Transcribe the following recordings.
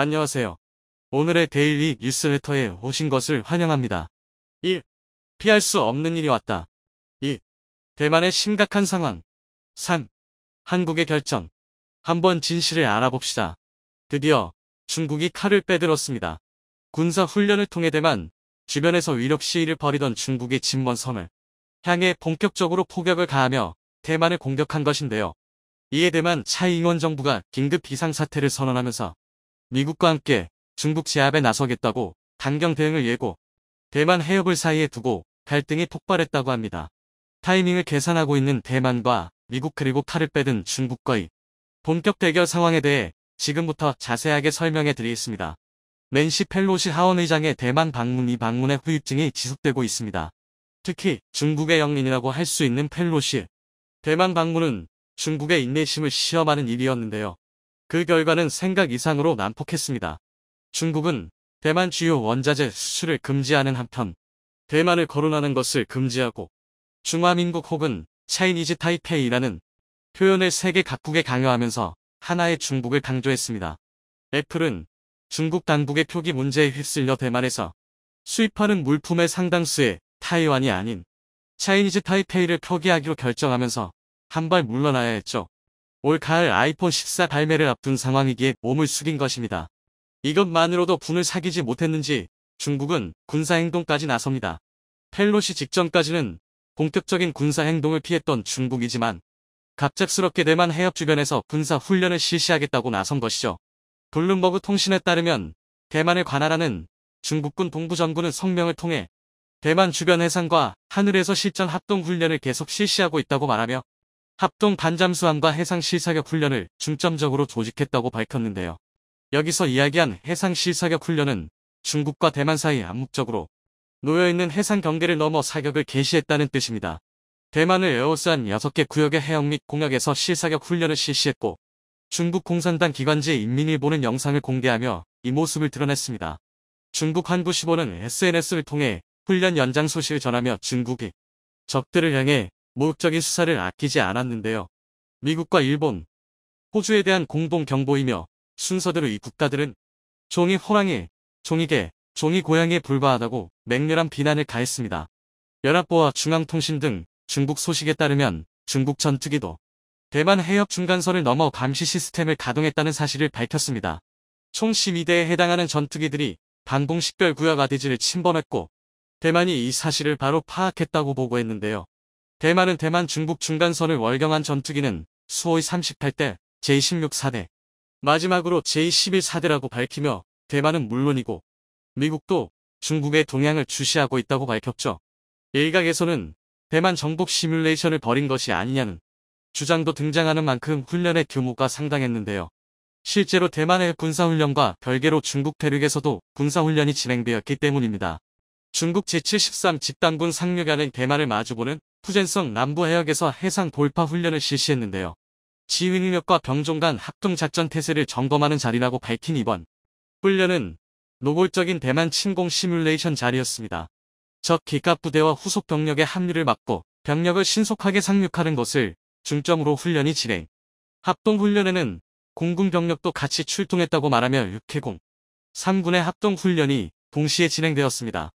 안녕하세요. 오늘의 데일리 뉴스레터에 오신 것을 환영합니다. 1. 피할 수 없는 일이 왔다. 2. 대만의 심각한 상황. 3. 한국의 결정. 한번 진실을 알아봅시다. 드디어 중국이 칼을 빼들었습니다. 군사 훈련을 통해 대만 주변에서 위력 시위를 벌이던 중국의 진먼섬을 향해 본격적으로 포격을 가하며 대만을 공격한 것인데요. 이에 대만 차이잉원 정부가 긴급 비상사태를 선언하면서 미국과 함께 중국 제압에 나서겠다고 강경 대응을 예고, 대만 해협을 사이에 두고 갈등이 폭발했다고 합니다. 타이밍을 계산하고 있는 대만과 미국 그리고 칼을 빼든 중국과의 본격 대결 상황에 대해 지금부터 자세하게 설명해 드리겠습니다. 낸시 펠로시 하원의장의 대만 방문, 이 방문의 후유증이 지속되고 있습니다. 특히 중국의 영린이라고 할 수 있는 펠로시 대만 방문은 중국의 인내심을 시험하는 일이었는데요. 그 결과는 생각 이상으로 난폭했습니다. 중국은 대만 주요 원자재 수출을 금지하는 한편 대만을 거론하는 것을 금지하고 중화민국 혹은 차이니즈 타이페이라는 표현을 세계 각국에 강요하면서 하나의 중국을 강조했습니다. 애플은 중국 당국의 표기 문제에 휩쓸려 대만에서 수입하는 물품의 상당수에 타이완이 아닌 차이니즈 타이페이를 표기하기로 결정하면서 한 발 물러나야 했죠. 올 가을 아이폰 14 발매를 앞둔 상황이기에 몸을 숙인 것입니다. 이것만으로도 분을 사귀지 못했는지 중국은 군사행동까지 나섭니다. 펠로시 직전까지는 본격적인 군사행동을 피했던 중국이지만 갑작스럽게 대만 해협 주변에서 군사훈련을 실시하겠다고 나선 것이죠. 블룸버그 통신에 따르면 대만을 관할하는 중국군 동부전군은 성명을 통해 대만 주변 해상과 하늘에서 실전 합동훈련을 계속 실시하고 있다고 말하며 합동 반잠수함과 해상 실사격 훈련을 중점적으로 조직했다고 밝혔는데요. 여기서 이야기한 해상 실사격 훈련은 중국과 대만 사이 암묵적으로 놓여있는 해상 경계를 넘어 사격을 개시했다는 뜻입니다. 대만을 에워싸한 6개 구역의 해역 및 공역에서 실사격 훈련을 실시했고 중국 공산당 기관지 인민일보는 영상을 공개하며 이 모습을 드러냈습니다. 중국 한국시보는 SNS를 통해 훈련 연장 소식을 전하며 중국이 적들을 향해 모욕적인 수사를 아끼지 않았는데요. 미국과 일본, 호주에 대한 공동 경보이며 순서대로 이 국가들은 종이 호랑이, 종이개, 종이 고양이에 불과하다고 맹렬한 비난을 가했습니다. 연합보와 중앙통신 등 중국 소식에 따르면 중국 전투기도 대만 해협 중간선을 넘어 감시 시스템을 가동했다는 사실을 밝혔습니다. 총 12대에 해당하는 전투기들이 반공식별 구역 아디지를 침범했고 대만이 이 사실을 바로 파악했다고 보고했는데요. 대만은 대만 중국 중간선을 월경한 전투기는 수호의 38대, 제16 4대, 마지막으로 제11 4대라고 밝히며 대만은 물론이고 미국도 중국의 동향을 주시하고 있다고 밝혔죠. 일각에서는 대만 정복 시뮬레이션을 벌인 것이 아니냐는 주장도 등장하는 만큼 훈련의 규모가 상당했는데요. 실제로 대만의 군사훈련과 별개로 중국 대륙에서도 군사훈련이 진행되었기 때문입니다. 중국 제73 집단군 상륙하는 대만을 마주보는 푸젠성 남부 해역에서 해상 돌파 훈련을 실시했는데요. 지휘 능력과 병종 간 합동작전 태세를 점검하는 자리라고 밝힌 이번 훈련은 노골적인 대만 침공 시뮬레이션 자리였습니다. 적 기갑 부대와 후속 병력의 합류를 막고 병력을 신속하게 상륙하는 것을 중점으로 훈련이 진행. 합동훈련에는 공군 병력도 같이 출동했다고 말하며 6해공 3군의 합동훈련이 동시에 진행되었습니다.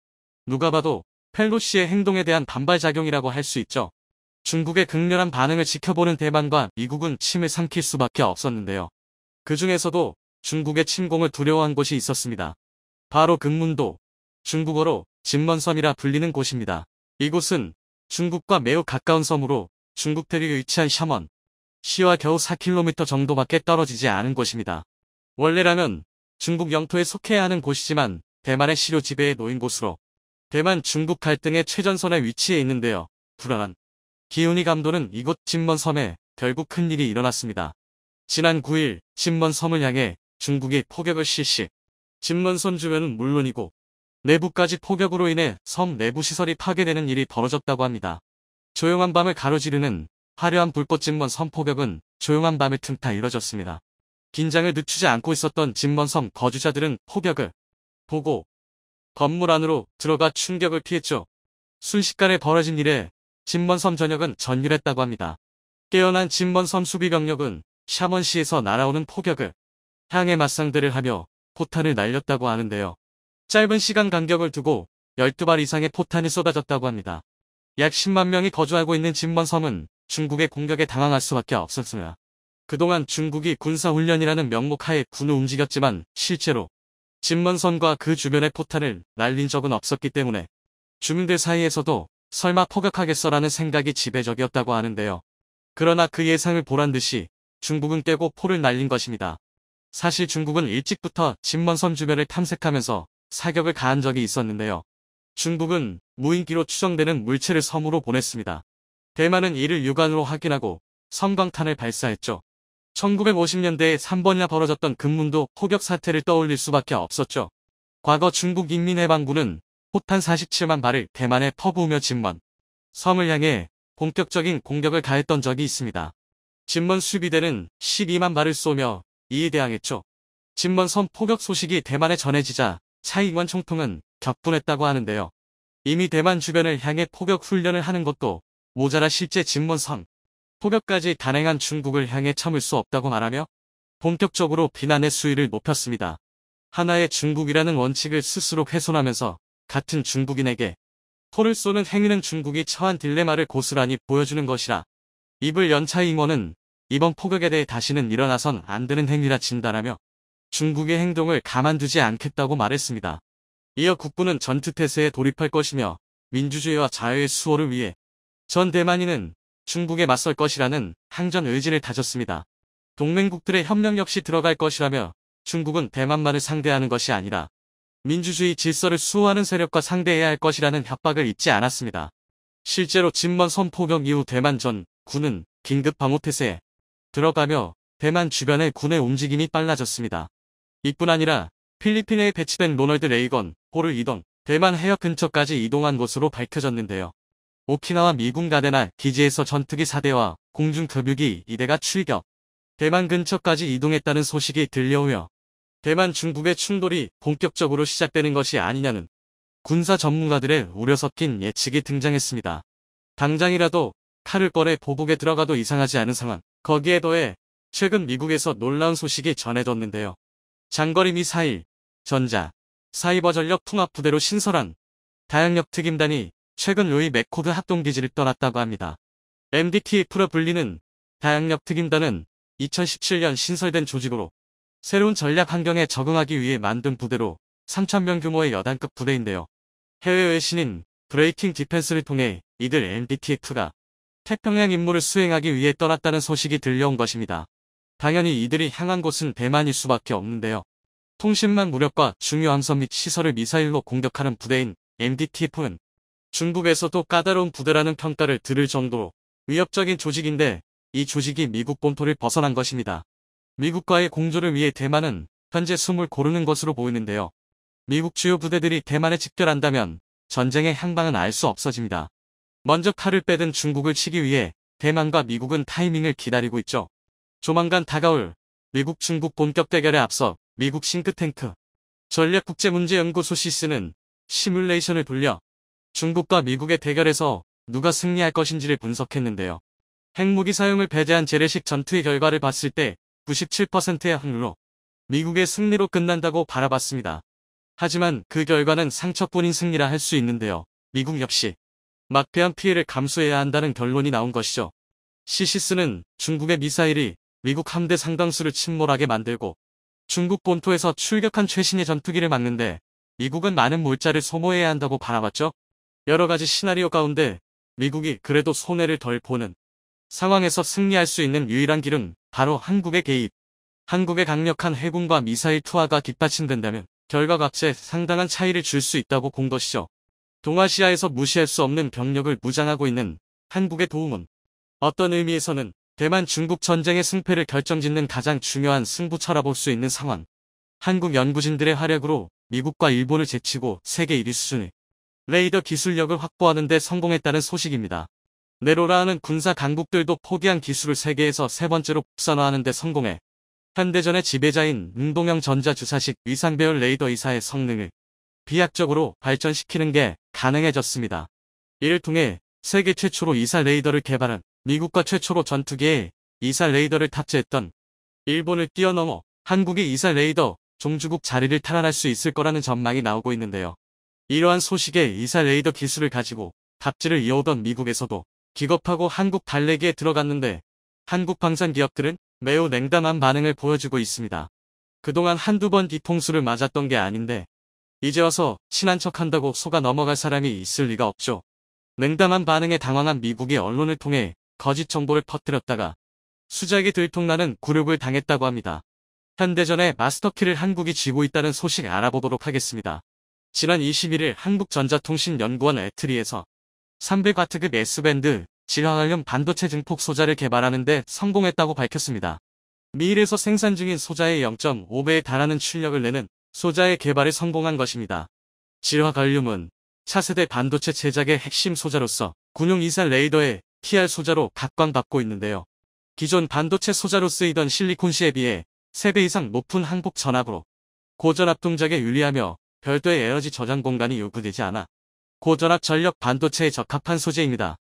누가 봐도 펠로시의 행동에 대한 반발작용이라고 할 수 있죠. 중국의 극렬한 반응을 지켜보는 대만과 미국은 침을 삼킬 수밖에 없었는데요. 그 중에서도 중국의 침공을 두려워한 곳이 있었습니다. 바로 금문도, 중국어로 진먼섬이라 불리는 곳입니다. 이곳은 중국과 매우 가까운 섬으로 중국 대륙에 위치한 샤먼 시와 겨우 4km 정도밖에 떨어지지 않은 곳입니다. 원래라면 중국 영토에 속해야 하는 곳이지만 대만의 실효 지배에 놓인 곳으로 대만 중국 갈등의 최전선에 위치해 있는데요. 불안한 기운이 감도는 이곳 진먼섬에 결국 큰일이 일어났습니다. 지난 9일 진먼섬을 향해 중국이 포격을 실시. 진먼섬 주변은 물론이고 내부까지 포격으로 인해 섬 내부 시설이 파괴되는 일이 벌어졌다고 합니다. 조용한 밤을 가로지르는 화려한 불꽃 진먼섬 포격은 조용한 밤에 틈타 이뤄졌습니다. 긴장을 늦추지 않고 있었던 진먼섬 거주자들은 포격을 보고 건물 안으로 들어가 충격을 피했죠. 순식간에 벌어진 일에 진먼섬 전역은 전율했다고 합니다. 깨어난 진먼섬 수비병력은 샤먼시에서 날아오는 포격을 향해 맞상대를 하며 포탄을 날렸다고 하는데요. 짧은 시간 간격을 두고 12발 이상의 포탄이 쏟아졌다고 합니다. 약 10만 명이 거주하고 있는 진먼섬은 중국의 공격에 당황할 수밖에 없었습니다. 그동안 중국이 군사훈련이라는 명목하에 군을 움직였지만 실제로 진먼섬과 그 주변의 포탄을 날린 적은 없었기 때문에 주민들 사이에서도 설마 포격하겠어라는 생각이 지배적이었다고 하는데요. 그러나 그 예상을 보란 듯이 중국은 깨고 포를 날린 것입니다. 사실 중국은 일찍부터 진먼섬 주변을 탐색하면서 사격을 가한 적이 있었는데요. 중국은 무인기로 추정되는 물체를 섬으로 보냈습니다. 대만은 이를 육안으로 확인하고 섬광탄을 발사했죠. 1950년대에 3번이나 벌어졌던 금문도 포격 사태를 떠올릴 수밖에 없었죠. 과거 중국 인민해방군은 포탄 47만 발을 대만에 퍼부으며 진먼 섬을 향해 본격적인 공격을 가했던 적이 있습니다. 진먼 수비대는 12만 발을 쏘며 이에 대항했죠. 진먼 섬 포격 소식이 대만에 전해지자 차이잉원 총통은 격분했다고 하는데요. 이미 대만 주변을 향해 포격 훈련을 하는 것도 모자라 실제 진먼 섬 포격까지 단행한 중국을 향해 참을 수 없다고 말하며 본격적으로 비난의 수위를 높였습니다. 하나의 중국이라는 원칙을 스스로 훼손하면서 같은 중국인에게 포를 쏘는 행위는 중국이 처한 딜레마를 고스란히 보여주는 것이라 입을 연 차이잉원은 이번 포격에 대해 다시는 일어나선 안 되는 행위라 진단하며 중국의 행동을 가만두지 않겠다고 말했습니다. 이어 국부는 전투태세에 돌입할 것이며 민주주의와 자유의 수호를 위해 전 대만인은 중국에 맞설 것이라는 항전 의지를 다졌습니다. 동맹국들의 협력 역시 들어갈 것이라며 중국은 대만만을 상대하는 것이 아니라 민주주의 질서를 수호하는 세력과 상대해야 할 것이라는 협박을 잊지 않았습니다. 실제로 진먼 섬 포격 이후 대만 전 군은 긴급 방어태세에 들어가며 대만 주변의 군의 움직임이 빨라졌습니다. 이뿐 아니라 필리핀에 배치된 로널드 레이건 호를 이동, 대만 해역 근처까지 이동한 것으로 밝혀졌는데요. 오키나와 미군 가데나 기지에서 전투기 4대와 공중 급유기 2대가 출격, 대만 근처까지 이동했다는 소식이 들려오며 대만 중국의 충돌이 본격적으로 시작되는 것이 아니냐는 군사 전문가들의 우려 섞인 예측이 등장했습니다. 당장이라도 칼을 꺼내 보복에 들어가도 이상하지 않은 상황. 거기에 더해 최근 미국에서 놀라운 소식이 전해졌는데요. 장거리 미사일, 전자, 사이버 전력 통합부대로 신설한 다양력 특임단이 최근 루이 맥코드 합동기지를 떠났다고 합니다. MDTF로 불리는 다양력 특임단은 2017년 신설된 조직으로 새로운 전략 환경에 적응하기 위해 만든 부대로 3,000명 규모의 여단급 부대인데요. 해외 외신인 브레이킹 디펜스를 통해 이들 MDTF가 태평양 임무를 수행하기 위해 떠났다는 소식이 들려온 것입니다. 당연히 이들이 향한 곳은 대만일 수밖에 없는데요. 통신망 무력과 중요 함선 및 시설을 미사일로 공격하는 부대인 MDTF는 중국에서도 까다로운 부대라는 평가를 들을 정도로 위협적인 조직인데 이 조직이 미국 본토를 벗어난 것입니다. 미국과의 공조를 위해 대만은 현재 숨을 고르는 것으로 보이는데요. 미국 주요 부대들이 대만에 집결한다면 전쟁의 향방은 알 수 없어집니다. 먼저 칼을 빼든 중국을 치기 위해 대만과 미국은 타이밍을 기다리고 있죠. 조만간 다가올 미국 중국 본격 대결에 앞서 미국 싱크탱크 전략국제문제연구소 시스는 시뮬레이션을 돌려 중국과 미국의 대결에서 누가 승리할 것인지를 분석했는데요. 핵무기 사용을 배제한 재래식 전투의 결과를 봤을 때 97%의 확률로 미국의 승리로 끝난다고 바라봤습니다. 하지만 그 결과는 상처뿐인 승리라 할 수 있는데요. 미국 역시 막대한 피해를 감수해야 한다는 결론이 나온 것이죠. 시시스는 중국의 미사일이 미국 함대 상당수를 침몰하게 만들고 중국 본토에서 출격한 최신의 전투기를 막는데 미국은 많은 물자를 소모해야 한다고 바라봤죠. 여러 가지 시나리오 가운데 미국이 그래도 손해를 덜 보는 상황에서 승리할 수 있는 유일한 길은 바로 한국의 개입. 한국의 강력한 해군과 미사일 투하가 뒷받침된다면 결과값에 상당한 차이를 줄 수 있다고 본 것이죠. 동아시아에서 무시할 수 없는 병력을 무장하고 있는 한국의 도움은 어떤 의미에서는 대만 중국 전쟁의 승패를 결정짓는 가장 중요한 승부처라 볼 수 있는 상황. 한국 연구진들의 활약으로 미국과 일본을 제치고 세계 1위 수준의 레이더 기술력을 확보하는 데 성공했다는 소식입니다. 네로라는 군사 강국들도 포기한 기술을 세계에서 세 번째로 국산화하는 데 성공해 현대전의 지배자인 응동형 전자주사식 위상배열 레이더 이사의 성능을 비약적으로 발전시키는 게 가능해졌습니다. 이를 통해 세계 최초로 이사 레이더를 개발한 미국과 최초로 전투기에 이사 레이더를 탑재했던 일본을 뛰어넘어 한국이 이사 레이더 종주국 자리를 탈환할 수 있을 거라는 전망이 나오고 있는데요. 이러한 소식에 이사 레이더 기술을 가지고 갑질을 이어오던 미국에서도 기겁하고 한국 달래기에 들어갔는데 한국 방산 기업들은 매우 냉담한 반응을 보여주고 있습니다. 그동안 한두 번 뒤통수를 맞았던 게 아닌데 이제 와서 친한 척한다고 속아 넘어갈 사람이 있을 리가 없죠. 냉담한 반응에 당황한 미국이 언론을 통해 거짓 정보를 퍼뜨렸다가 수작이 들통나는 굴욕을 당했다고 합니다. 현대전에 마스터키를 한국이 쥐고 있다는 소식 알아보도록 하겠습니다. 지난 21일 한국전자통신연구원 애트리에서 300W급 S밴드 질화관련 반도체 증폭 소자를 개발하는 데 성공했다고 밝혔습니다. 미일에서 생산 중인 소자의 0.5배에 달하는 출력을 내는 소자의 개발에 성공한 것입니다. 질화갈륨은 차세대 반도체 제작의 핵심 소자로서 군용 이사 레이더의 TR 소자로 각광받고 있는데요. 기존 반도체 소자로 쓰이던 실리콘시에 비해 3배 이상 높은 항복 전압으로 고전압 동작에 유리하며 별도의 에너지 저장 공간이 요구되지 않아 고전압 전력 반도체에 적합한 소재입니다.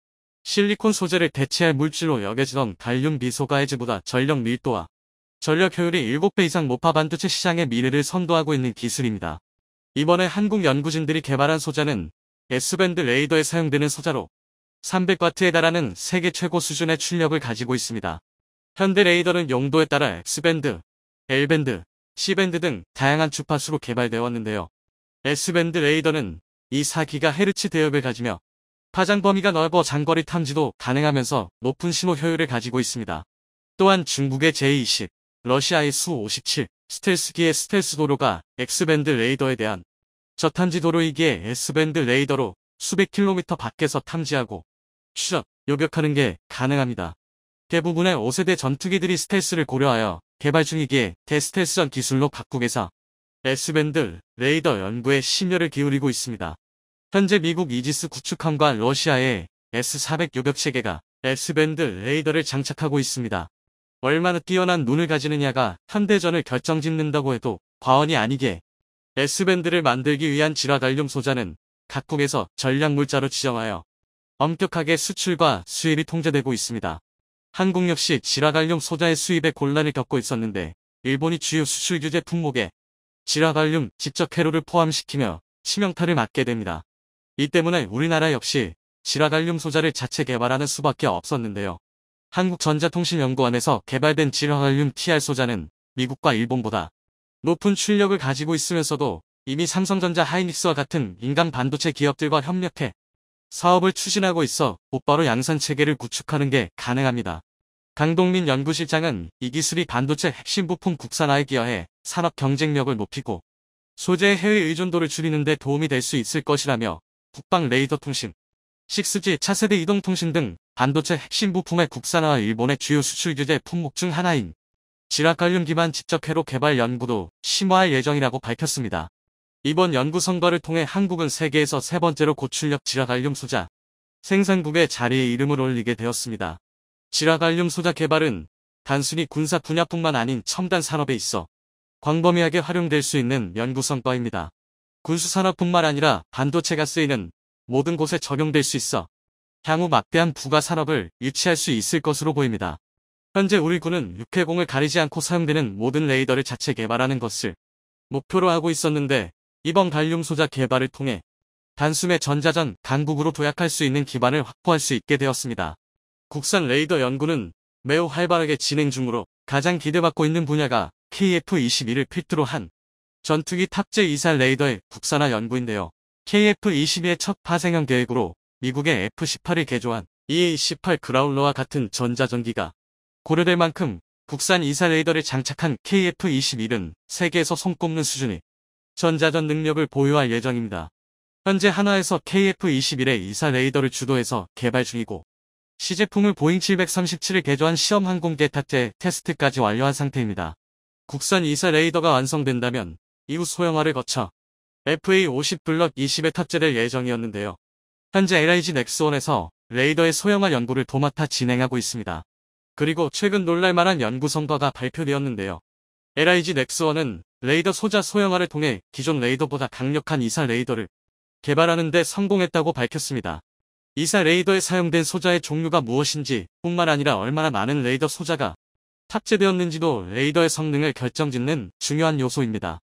실리콘 소재를 대체할 물질로 여겨지던 갈륨 비소가해즈보다 전력 밀도와 전력 효율이 7배 이상 높아 반도체 시장의 미래를 선도하고 있는 기술입니다. 이번에 한국 연구진들이 개발한 소자는 S밴드 레이더에 사용되는 소자로 300W에 달하는 세계 최고 수준의 출력을 가지고 있습니다. 현대 레이더는 용도에 따라 X밴드, L밴드, C밴드 등 다양한 주파수로 개발되어 왔는데요. S밴드 레이더는 24GHz 대역을 가지며 파장 범위가 넓어 장거리 탐지도 가능하면서 높은 신호 효율을 가지고 있습니다. 또한 중국의 J-20, 러시아의 수-57 스텔스기의 스텔스 도로가 X밴드 레이더에 대한 저탐지 도로이기에 S밴드 레이더로 수백 킬로미터 밖에서 탐지하고 추적, 요격하는 게 가능합니다. 대부분의 5세대 전투기들이 스텔스를 고려하여 개발 중이기에 대스텔스전 기술로 각국에서 S밴드 레이더 연구에 심혈을 기울이고 있습니다. 현재 미국 이지스 구축함과 러시아의 S-400 요격 체계가 S밴드 레이더를 장착하고 있습니다. 얼마나 뛰어난 눈을 가지느냐가 현대전을 결정짓는다고 해도 과언이 아니게 S밴드를 만들기 위한 질화갈륨 소자는 각국에서 전략물자로 지정하여 엄격하게 수출과 수입이 통제되고 있습니다. 한국 역시 질화갈륨 소자의 수입에 곤란을 겪고 있었는데 일본이 주요 수출 규제 품목에 질화갈륨 지적 회로를 포함시키며 치명타를 맞게 됩니다. 이 때문에 우리나라 역시 질화갈륨 소자를 자체 개발하는 수밖에 없었는데요. 한국전자통신연구원에서 개발된 질화갈륨 TR 소자는 미국과 일본보다 높은 출력을 가지고 있으면서도 이미 삼성전자 하이닉스와 같은 민간 반도체 기업들과 협력해 사업을 추진하고 있어 곧바로 양산 체계를 구축하는 게 가능합니다. 강동민 연구실장은 이 기술이 반도체 핵심 부품 국산화에 기여해 산업 경쟁력을 높이고 소재의 해외 의존도를 줄이는 데 도움이 될 수 있을 것이라며 국방 레이더 통신, 6G 차세대 이동통신 등 반도체 핵심 부품의 국산화와 일본의 주요 수출 규제 품목 중 하나인 질화갈륨 기반 지적 회로 개발 연구도 심화할 예정이라고 밝혔습니다. 이번 연구 성과를 통해 한국은 세계에서 세 번째로 고출력 질화갈륨 소자 생산국의 자리에 이름을 올리게 되었습니다. 질화갈륨 소자 개발은 단순히 군사 분야뿐만 아닌 첨단 산업에 있어 광범위하게 활용될 수 있는 연구 성과입니다. 군수산업뿐만 아니라 반도체가 쓰이는 모든 곳에 적용될 수 있어 향후 막대한 부가 산업을 유치할 수 있을 것으로 보입니다. 현재 우리 군은 육해공을 가리지 않고 사용되는 모든 레이더를 자체 개발하는 것을 목표로 하고 있었는데 이번 갈륨 소자 개발을 통해 단숨에 전자전 강국으로 도약할 수 있는 기반을 확보할 수 있게 되었습니다. 국산 레이더 연구는 매우 활발하게 진행 중으로 가장 기대받고 있는 분야가 KF-22를 필두로 한 전투기 탑재 이살 레이더의 국산화 연구인데요. KF-22의 첫 파생형 계획으로 미국의 F-18을 개조한 EA-18 그라울러와 같은 전자전기가 고려될 만큼 국산 이살 레이더를 장착한 KF-21은 세계에서 손꼽는 수준의 전자전 능력을 보유할 예정입니다. 현재 한화에서 KF-21의 이살 레이더를 주도해서 개발 중이고 시제품을 보잉 737을 개조한 시험 항공기 탑재 테스트까지 완료한 상태입니다. 국산 이살 레이더가 완성된다면 이후 소형화를 거쳐 FA-50 블럭 20에 탑재될 예정이었는데요. 현재 LIG 넥스원에서 레이더의 소형화 연구를 도맡아 진행하고 있습니다. 그리고 최근 놀랄만한 연구 성과가 발표되었는데요. LIG 넥스원은 레이더 소자 소형화를 통해 기존 레이더보다 강력한 이살 레이더를 개발하는 데 성공했다고 밝혔습니다. 이살 레이더에 사용된 소자의 종류가 무엇인지 뿐만 아니라 얼마나 많은 레이더 소자가 탑재되었는지도 레이더의 성능을 결정짓는 중요한 요소입니다.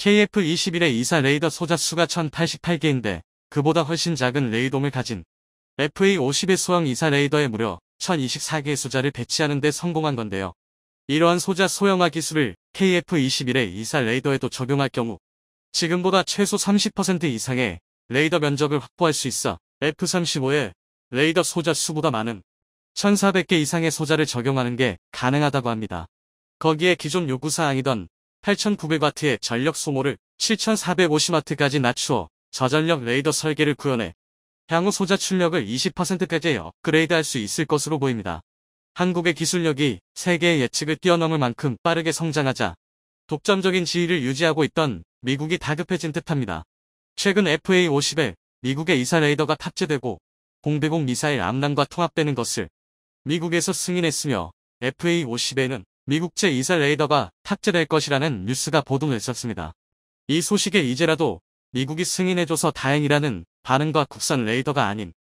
KF-21의 이사 레이더 소자 수가 1088개인데 그보다 훨씬 작은 레이돔을 가진 FA-50의 소형 이사 레이더에 무려 1024개의 소자를 배치하는 데 성공한 건데요. 이러한 소자 소형화 기술을 KF-21의 이사 레이더에도 적용할 경우 지금보다 최소 30% 이상의 레이더 면적을 확보할 수 있어 F-35의 레이더 소자 수보다 많은 1400개 이상의 소자를 적용하는 게 가능하다고 합니다. 거기에 기존 요구사항이던 8900W의 전력 소모를 7450W까지 낮추어 저전력 레이더 설계를 구현해 향후 소자 출력을 20%까지 업그레이드할 수 있을 것으로 보입니다. 한국의 기술력이 세계의 예측을 뛰어넘을 만큼 빠르게 성장하자 독점적인 지위를 유지하고 있던 미국이 다급해진 듯합니다. 최근 FA-50에 미국의 이사 레이더가 탑재되고 공대공 미사일 암람과 통합되는 것을 미국에서 승인했으며 FA-50에는 미국제 이사 레이더가 탑재될 것이라는 뉴스가 보도됐었습니다. 이 소식에 이제라도 미국이 승인해줘서 다행이라는 반응과 국산 레이더가 아닌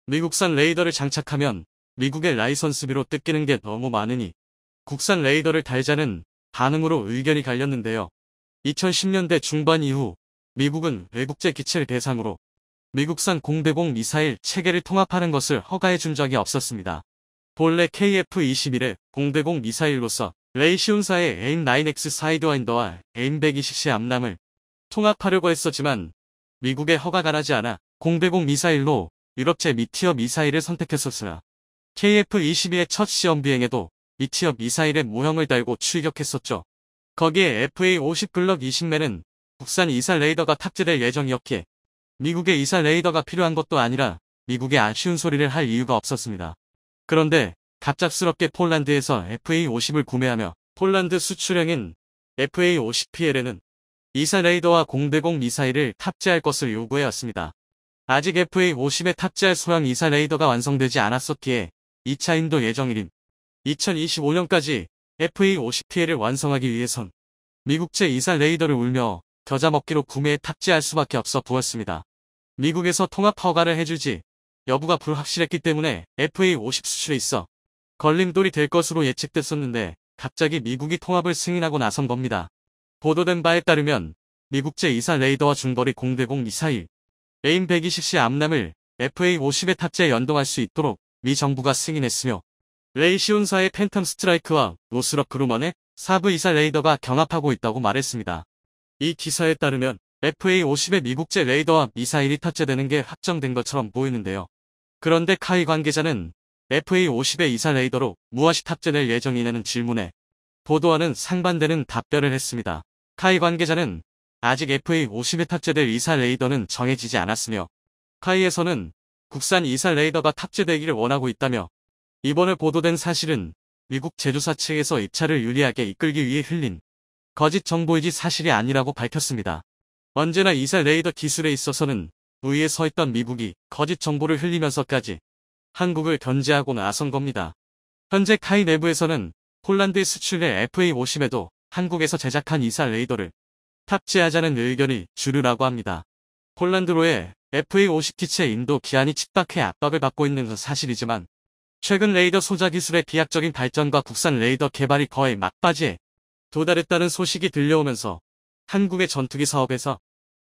미국산 레이더를 장착하면 미국의 라이선스비로 뜯기는 게 너무 많으니 국산 레이더를 달자는 반응으로 의견이 갈렸는데요. 2010년대 중반 이후 미국은 외국제 기체를 대상으로 미국산 공대공 미사일 체계를 통합하는 것을 허가해 준 적이 없었습니다. 본래 KF-21의 공대공 미사일로서 레이시온사의 AIM-9X 사이드와인더와 AIM-120C 암람을 통합하려고 했었지만 미국의 허가가 나지 않아 공대공 미사일로 유럽제 미티어 미사일을 선택했었으나 KF-22의 첫 시험 비행에도 미티어 미사일의 모형을 달고 출격했었죠. 거기에 FA-50 글럭 20매는 국산 이사 레이더가 탑재될 예정이었기에 미국의 이사 레이더가 필요한 것도 아니라 미국의 아쉬운 소리를 할 이유가 없었습니다. 그런데 갑작스럽게 폴란드에서 FA-50을 구매하며 폴란드 수출형인 FA-50PL에는 이사 레이더와 공대공 미사일을 탑재할 것을 요구해왔습니다. 아직 FA-50에 탑재할 소형 이사 레이더가 완성되지 않았었기에 2차 인도 예정일인 2025년까지 FA-50PL을 완성하기 위해선 미국제 이사 레이더를 울며 겨자 먹기로 구매에 탑재할 수밖에 없어 보였습니다. 미국에서 통합 허가를 해주지 여부가 불확실했기 때문에 FA-50 수출에 있어 걸림돌이 될 것으로 예측됐었는데 갑자기 미국이 통합을 승인하고 나선 겁니다. 보도된 바에 따르면 미국제 이사 레이더와 중거리 공대공 미사일 AIM-120C 암람을 FA-50에 탑재해 연동할 수 있도록 미 정부가 승인했으며 레이시온사의 팬텀 스트라이크와 노스럽 그루먼의 사브 이사 레이더가 경합하고 있다고 말했습니다. 이 기사에 따르면 FA-50에 미국제 레이더와 미사일이 탑재되는 게 확정된 것처럼 보이는데요. 그런데 카이 관계자는 FA-50의 이사 레이더로 무엇이 탑재될 예정이냐는 질문에 보도와는 상반되는 답변을 했습니다. 카이 관계자는 아직 FA-50에 탑재될 이사 레이더는 정해지지 않았으며 카이에서는 국산 이사 레이더가 탑재되기를 원하고 있다며 이번에 보도된 사실은 미국 제조사 측에서 입찰을 유리하게 이끌기 위해 흘린 거짓 정보이지 사실이 아니라고 밝혔습니다. 언제나 이사 레이더 기술에 있어서는 우위에 서 있던 미국이 거짓 정보를 흘리면서까지 한국을 견제하고 나선 겁니다. 현재 카이 내부에서는 폴란드에 수출될 FA-50에도 한국에서 제작한 이사 레이더를 탑재하자는 의견이 주류라고 합니다. 폴란드로의 FA-50 기체 인도 기한이 칙박해 압박을 받고 있는 건 사실이지만 최근 레이더 소자 기술의 비약적인 발전과 국산 레이더 개발이 거의 막바지에 도달했다는 소식이 들려오면서 한국의 전투기 사업에서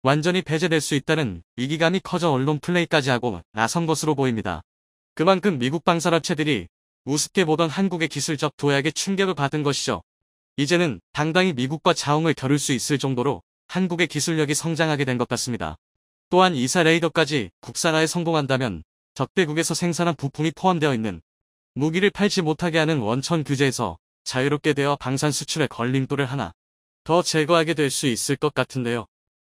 완전히 배제될 수 있다는 위기감이 커져 언론 플레이까지 하고 나선 것으로 보입니다. 그만큼 미국 방산업체들이 우습게 보던 한국의 기술적 도약에 충격을 받은 것이죠. 이제는 당당히 미국과 자웅을 겨룰 수 있을 정도로 한국의 기술력이 성장하게 된 것 같습니다. 또한 이사 레이더까지 국산화에 성공한다면 적대국에서 생산한 부품이 포함되어 있는 무기를 팔지 못하게 하는 원천 규제에서 자유롭게 되어 방산 수출의 걸림돌을 하나 더 제거하게 될 수 있을 것 같은데요.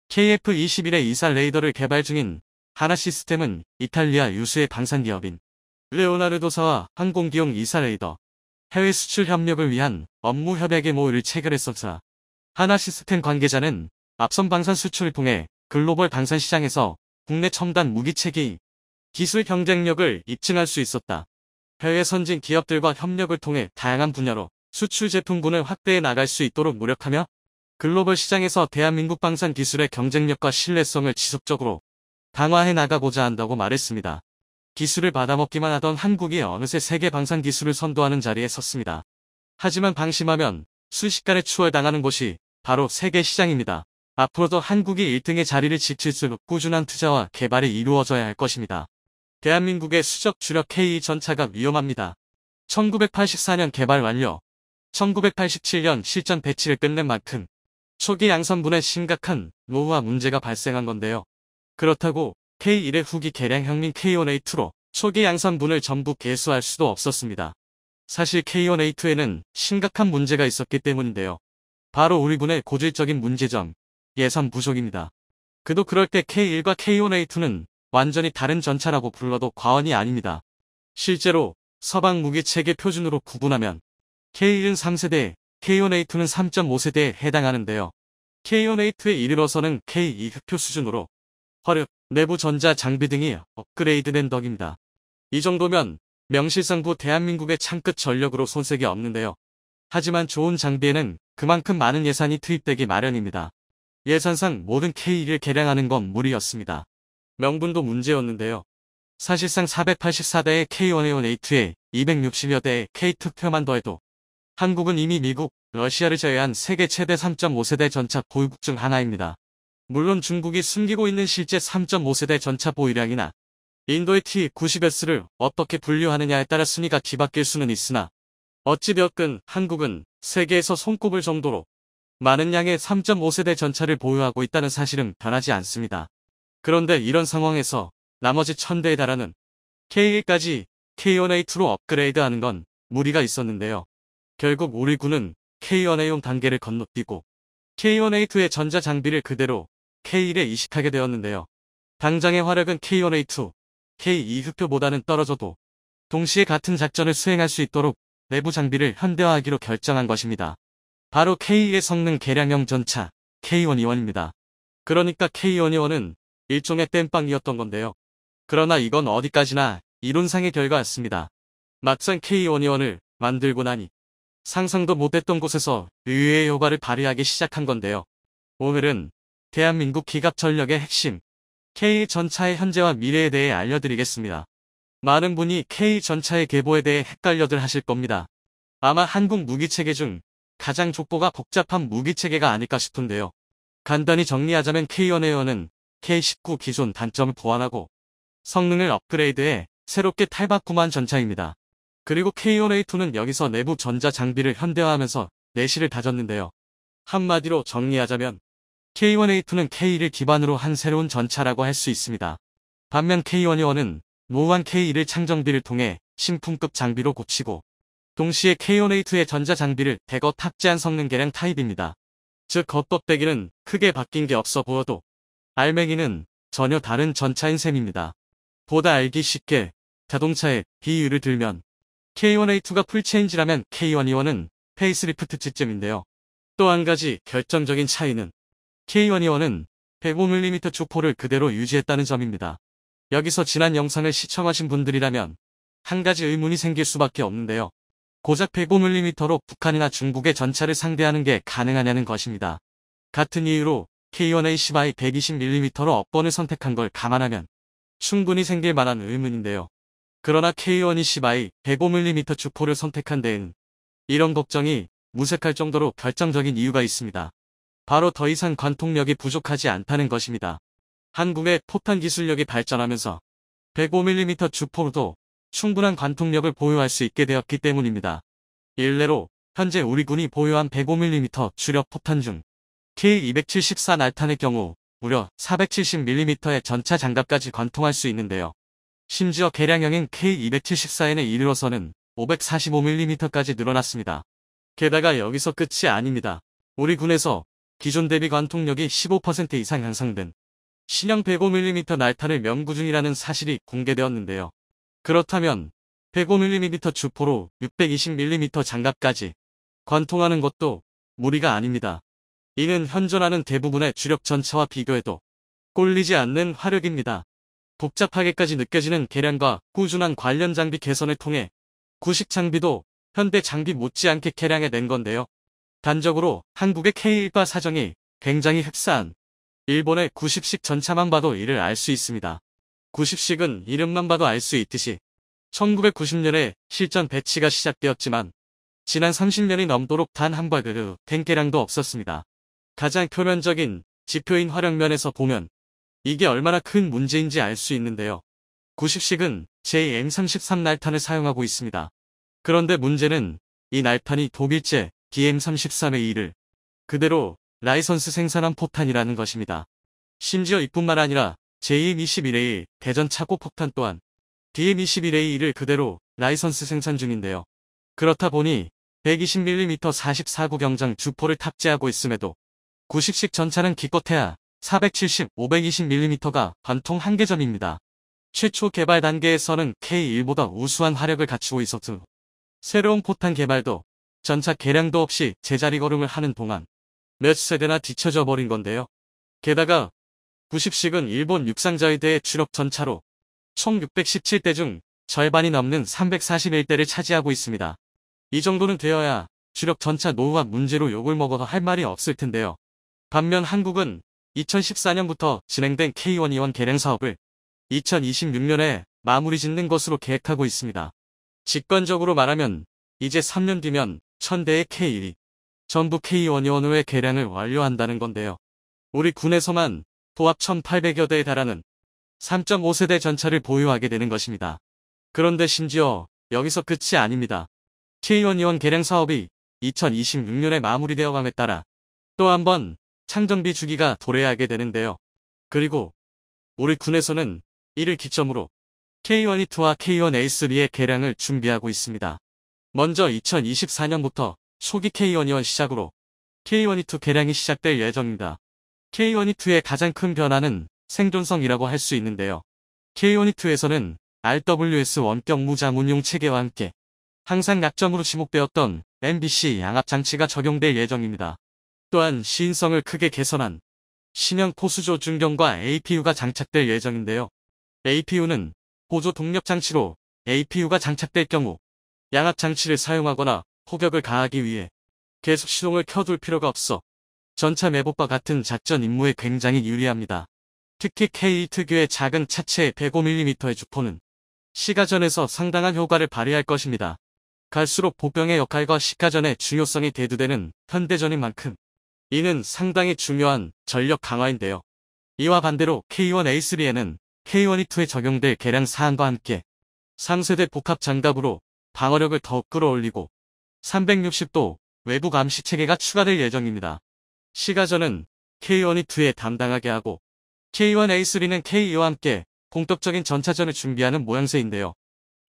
KF-21의 이사 레이더를 개발 중인 하나시스템은 이탈리아 유수의 방산기업인 레오나르도사와 항공기용 이사 레이더 해외 수출 협력을 위한 업무 협약 MOU를 체결했었으나 하나시스템 관계자는 앞선 방산 수출을 통해 글로벌 방산 시장에서 국내 첨단 무기체계 기술 경쟁력을 입증할 수 있었다. 해외 선진 기업들과 협력을 통해 다양한 분야로 수출 제품군을 확대해 나갈 수 있도록 노력하며 글로벌 시장에서 대한민국 방산 기술의 경쟁력과 신뢰성을 지속적으로 강화해 나가고자 한다고 말했습니다. 기술을 받아먹기만 하던 한국이 어느새 세계 방산 기술을 선도하는 자리에 섰습니다. 하지만 방심하면 순식간에 추월당하는 곳이 바로 세계 시장입니다. 앞으로도 한국이 1등의 자리를 지킬 수 있도록 꾸준한 투자와 개발이 이루어져야 할 것입니다. 대한민국의 수적 주력 K2 전차가 위험합니다. 1984년 개발 완료, 1987년 실전 배치를 끝낸 만큼 초기 양산분에 심각한 노후화 문제가 발생한 건데요. 그렇다고 K1의 후기 개량형인 K1A2로 초기 양산분을 전부 개수할 수도 없었습니다. 사실 K1A2에는 심각한 문제가 있었기 때문인데요. 바로 우리군의 고질적인 문제점, 예산 부족입니다. 그도 그럴 때 K1과 K1A2는 완전히 다른 전차라고 불러도 과언이 아닙니다. 실제로 서방 무기 체계 표준으로 구분하면 K1은 3세대, K1A2는 3.5세대에 해당하는데요. K1A2에 이르러서는 K2 흡표 수준으로 화력, 내부 전자 장비 등이 업그레이드된 덕입니다. 이 정도면 명실상부 대한민국의 창끝 전력으로 손색이 없는데요. 하지만 좋은 장비에는 그만큼 많은 예산이 투입되기 마련입니다. 예산상 모든 K1을 개량하는 건 무리였습니다. 명분도 문제였는데요. 사실상 484대의 K1A1A2에 260여 대의 K2표만 더해도 한국은 이미 미국, 러시아를 제외한 세계 최대 3.5세대 전차 보유국 중 하나입니다. 물론 중국이 숨기고 있는 실제 3.5세대 전차 보유량이나 인도의 T-90S를 어떻게 분류하느냐에 따라 순위가 뒤바뀔 수는 있으나 어찌되었든 한국은 세계에서 손꼽을 정도로 많은 양의 3.5세대 전차를 보유하고 있다는 사실은 변하지 않습니다. 그런데 이런 상황에서 나머지 1000대에 달하는 K1까지 K1A2로 업그레이드하는 건 무리가 있었는데요. 결국 우리 군은 K1A용 단계를 건너뛰고 K1A2의 전자 장비를 그대로 K1에 이식하게 되었는데요. 당장의 화력은 K1A2, K2 흡표보다는 떨어져도 동시에 같은 작전을 수행할 수 있도록 내부 장비를 현대화하기로 결정한 것입니다. 바로 K2의 성능 개량형 전차 K1E1입니다. 그러니까 K1E1은 일종의 땜빵이었던 건데요. 그러나 이건 어디까지나 이론상의 결과였습니다. 막상 K1E1을 만들고 나니 상상도 못했던 곳에서 의외의 효과를 발휘하기 시작한 건데요. 오늘은 대한민국 기갑 전력의 핵심 K 전차의 현재와 미래에 대해 알려드리겠습니다. 많은 분이 K 전차의 계보에 대해 헷갈려들 하실 겁니다. 아마 한국 무기체계 중 가장 족보가 복잡한 무기체계가 아닐까 싶은데요. 간단히 정리하자면 K1A1은 K19 기존 단점을 보완하고 성능을 업그레이드해 새롭게 탈바꿈한 전차입니다. 그리고 K1A2는 여기서 내부 전자 장비를 현대화하면서 내실을 다졌는데요. 한마디로 정리하자면 K1A2는 K1을 기반으로 한 새로운 전차라고 할 수 있습니다. 반면 K1A1은 노후한 K1을 창정비를 통해 신품급 장비로 고치고 동시에 K1A2의 전자 장비를 대거 탑재한 성능 개량 타입입니다. 즉 겉껍데기는 크게 바뀐 게 없어 보여도 알맹이는 전혀 다른 전차인 셈입니다. 보다 알기 쉽게 자동차의 비유를 들면 K1A2가 풀체인지라면 K1E1은 페이스리프트 시점인데요. 또 한 가지 결정적인 차이는 K1E1은 105mm 주포를 그대로 유지했다는 점입니다. 여기서 지난 영상을 시청하신 분들이라면 한 가지 의문이 생길 수밖에 없는데요. 고작 105mm로 북한이나 중국의 전차를 상대하는 게 가능하냐는 것입니다. 같은 이유로 K1A10i 120mm로 업번을 선택한 걸 감안하면 충분히 생길 만한 의문인데요. 그러나 K120i 105mm 주포를 선택한 데에는 이런 걱정이 무색할 정도로 결정적인 이유가 있습니다. 바로 더 이상 관통력이 부족하지 않다는 것입니다. 한국의 포탄 기술력이 발전하면서 105mm 주포로도 충분한 관통력을 보유할 수 있게 되었기 때문입니다. 일례로 현재 우리 군이 보유한 105mm 주력 포탄 중 K274 날탄의 경우 무려 470mm의 전차 장갑까지 관통할 수 있는데요. 심지어 개량형인 K274N에 이르러서는 545mm까지 늘어났습니다. 게다가 여기서 끝이 아닙니다. 우리 군에서 기존 대비 관통력이 15% 이상 향상된 신형 105mm 날탄을 연구 중이라는 사실이 공개되었는데요. 그렇다면 105mm 주포로 620mm 장갑까지 관통하는 것도 무리가 아닙니다. 이는 현존하는 대부분의 주력 전차와 비교해도 꼴리지 않는 화력입니다. 복잡하게까지 느껴지는 개량과 꾸준한 관련 장비 개선을 통해 구식 장비도 현대 장비 못지않게 개량해낸 건데요. 단적으로 한국의 K1과 사정이 굉장히 흡사한 일본의 90식 전차만 봐도 이를 알 수 있습니다. 90식은 이름만 봐도 알 수 있듯이 1990년에 실전 배치가 시작되었지만 지난 30년이 넘도록 단 한 발의 탱개량도 없었습니다. 가장 표면적인 지표인 화력면에서 보면 이게 얼마나 큰 문제인지 알 수 있는데요. 구십식은 JM33 날탄을 사용하고 있습니다. 그런데 문제는 이 날탄이 독일제 DM33의 일을 그대로 라이선스 생산한 포탄이라는 것입니다. 심지어 이뿐만 아니라 JM21A 대전 차고 폭탄 또한 DM21A1을 그대로 라이선스 생산 중인데요. 그렇다 보니 120mm 44구 경장 주포를 탑재하고 있음에도 구식식 전차는 기껏해야 470, 520mm가 관통 한계점입니다. 최초 개발 단계에서는 K1보다 우수한 화력을 갖추고 있었으며 새로운 포탄 개발도 전차 개량도 없이 제자리 걸음을 하는 동안 몇 세대나 뒤처져 버린 건데요. 게다가 구식식은 일본 육상자위대의 주력 전차로 총 617대 중 절반이 넘는 341대를 차지하고 있습니다. 이 정도는 되어야 주력 전차 노후화 문제로 욕을 먹어도 할 말이 없을 텐데요. 반면 한국은 2014년부터 진행된 K121 개량 사업을 2026년에 마무리 짓는 것으로 계획하고 있습니다. 직관적으로 말하면 이제 3년 뒤면 1000대의 K1이 전부 K121의 개량을 완료한다는 건데요. 우리 군에서만 도합 1800여 대에 달하는 3.5세대 전차를 보유하게 되는 것입니다. 그런데 심지어 여기서 끝이 아닙니다. K121 개량 사업이 2026년에 마무리되어감에 따라 또 한 번 창정비 주기가 도래하게 되는데요. 그리고 우리 군에서는 이를 기점으로 K1E2와 K1A3의 개량을 준비하고 있습니다. 먼저 2024년부터 초기 K121 시작으로 K1E2 개량이 시작될 예정입니다. K1E2의 가장 큰 변화는 생존성이라고 할 수 있는데요. K1E2에서는 RWS 원격 무장 운용 체계와 함께 항상 약점으로 지목되었던 MBC 양압 장치가 적용될 예정입니다. 또한 시인성을 크게 개선한 신형 포수조 중경과 APU가 장착될 예정인데요. APU는 보조 동력 장치로 APU가 장착될 경우 양압 장치를 사용하거나 포격을 가하기 위해 계속 시동을 켜둘 필요가 없어 전차 매복과 같은 작전 임무에 굉장히 유리합니다. 특히 K 특유의 작은 차체 105mm의 주포는 시가전에서 상당한 효과를 발휘할 것입니다. 갈수록 보병의 역할과 시가전의 중요성이 대두되는 현대전인 만큼 이는 상당히 중요한 전력 강화인데요. 이와 반대로 K1A3에는 K1E2에 적용될 개량 사항과 함께 3세대 복합 장갑으로 방어력을 더욱 끌어올리고 360도 외부 감시 체계가 추가될 예정입니다. 시가전은 K1E2에 담당하게 하고 K1A3는 K2와 함께 본격적인 전차전을 준비하는 모양새인데요.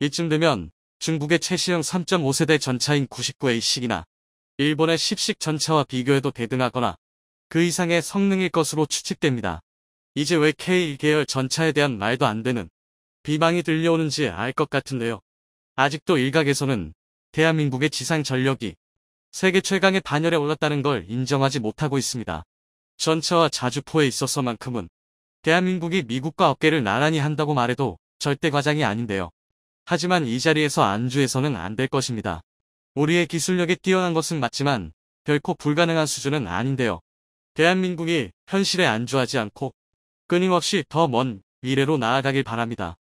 이쯤 되면 중국의 최신형 3.5세대 전차인 99A식이나 일본의 10식 전차와 비교해도 대등하거나 그 이상의 성능일 것으로 추측됩니다. 이제 왜 K 계열 전차에 대한 말도 안 되는 비방이 들려오는지 알 것 같은데요. 아직도 일각에서는 대한민국의 지상 전력이 세계 최강의 반열에 올랐다는 걸 인정하지 못하고 있습니다. 전차와 자주포에 있어서만큼은 대한민국이 미국과 어깨를 나란히 한다고 말해도 절대 과장이 아닌데요. 하지만 이 자리에서 안주해서는 안 될 것입니다. 우리의 기술력이 뛰어난 것은 맞지만 결코 불가능한 수준은 아닌데요. 대한민국이 현실에 안주하지 않고 끊임없이 더 먼 미래로 나아가길 바랍니다.